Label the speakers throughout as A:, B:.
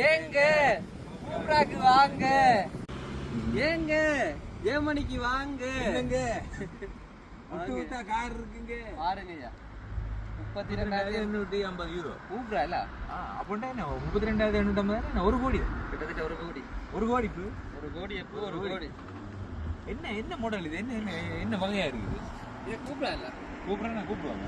A: ஏங்க கூப்ராக்கு வாங்க, ஏங்க ஏமணிக்கு வாங்க.
B: கார் இருக்குங்க
A: பாருங்கய்யா. 32,850 கூப்ரா இல்ல?
B: அப்படின்னா என்ன 32,850 1 கோடி,
A: கிட்டத்தட்ட 1 கோடி.
B: 1 கோடி இப்போ
A: 1 கோடி எப்போ 1 கோடி.
B: என்ன என்ன மாடல் இது? என்ன என்ன என்ன வகையா இருக்குது
A: இது? கூப்ரா இல்ல?
B: கூப்பிடுறா கூப்பிடுவாங்க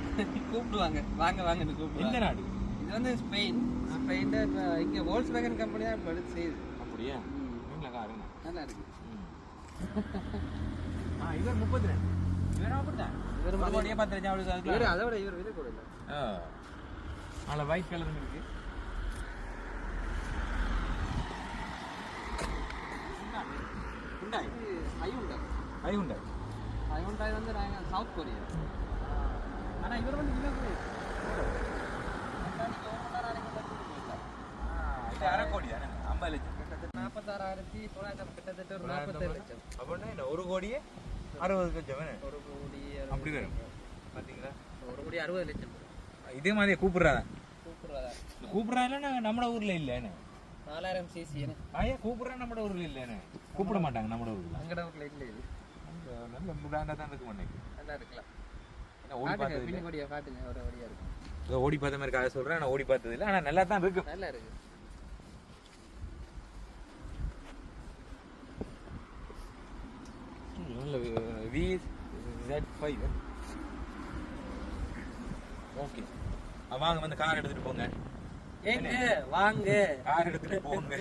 A: கூப்பிடுவாங்க, வாங்க வாங்கன்னு
B: எந்த
A: கூப்பிடுவாங்க.
B: நாடு
A: இது வந்து ஸ்பெயின். ஸ்பெயின்ல இப்போ இங்கே வோல்க்ஸ்வேகன் கம்பெனி தான் இப்போ எடுத்து செய்யுது.
B: அப்படியா? நீங்களா காருங்க
A: நல்லா இருக்கு.
B: இவர் 32 இவரும் அப்படிதான்.
A: இவர்
B: மறுபடியே 10 லட்சம்
A: இவர் அதை விட இவர் விலை கூட இல்லை.
B: அதில் ஒயிட் கலர் இருக்கு.
A: ஹையுண்டாய் வந்து நாங்கள் சவுத் கொரியா. ஆனால் இவர் வந்து விலை கூட
B: அரை கோடி தானே, 50 லட்சம்.
A: கிட்டத்தட்ட 46,900, கிட்டத்தட்ட ஒரு 47 லட்சம்.
B: அப்படின்னா என்ன 1 கோடியே 60 லட்சம்
A: 1 கோடி
B: அப்படி வரும். பார்த்தீங்களா?
A: 1 கோடி 60 லட்சம்.
B: இதே மாதிரியே கூப்பிடுறாங்க.
A: கூப்பிடுறதா?
B: கூப்பிடுறாங்க நம்ம ஊர்ல இல்லைன்னு.
A: 4000 சிசி.
B: ஐயா கூப்பிடுறா நம்ம ஊர்ல இல்லைன்னு கூப்பிட மாட்டாங்க. நம்ம ஊர்ல
A: அங்கட ஊர்ல இல்லை. இது
B: நல்ல பிராண்டா தான் இருக்கு. மண்ணைக்கு
A: நல்லா இருக்கலாம்.
B: ஓடி பார்த்தது
A: பின்ன கொடியா காட்டுங்க, ஒரு வழியா இருக்கும்.
B: ஓடி பார்த்த மாதிரி காசு சொல்றேன். நான் ஓடி பார்த்தது இல்லை, ஆனா நல்லா தான் இருக்கு.
A: நல்லா இருக்கு.
B: VZ5. ஓகே, வாங்க வந்து கார் எடுத்துட்டு போங்க.
A: ஏங்க வாங்க,
B: கார் எடுத்துட்டு போங்க.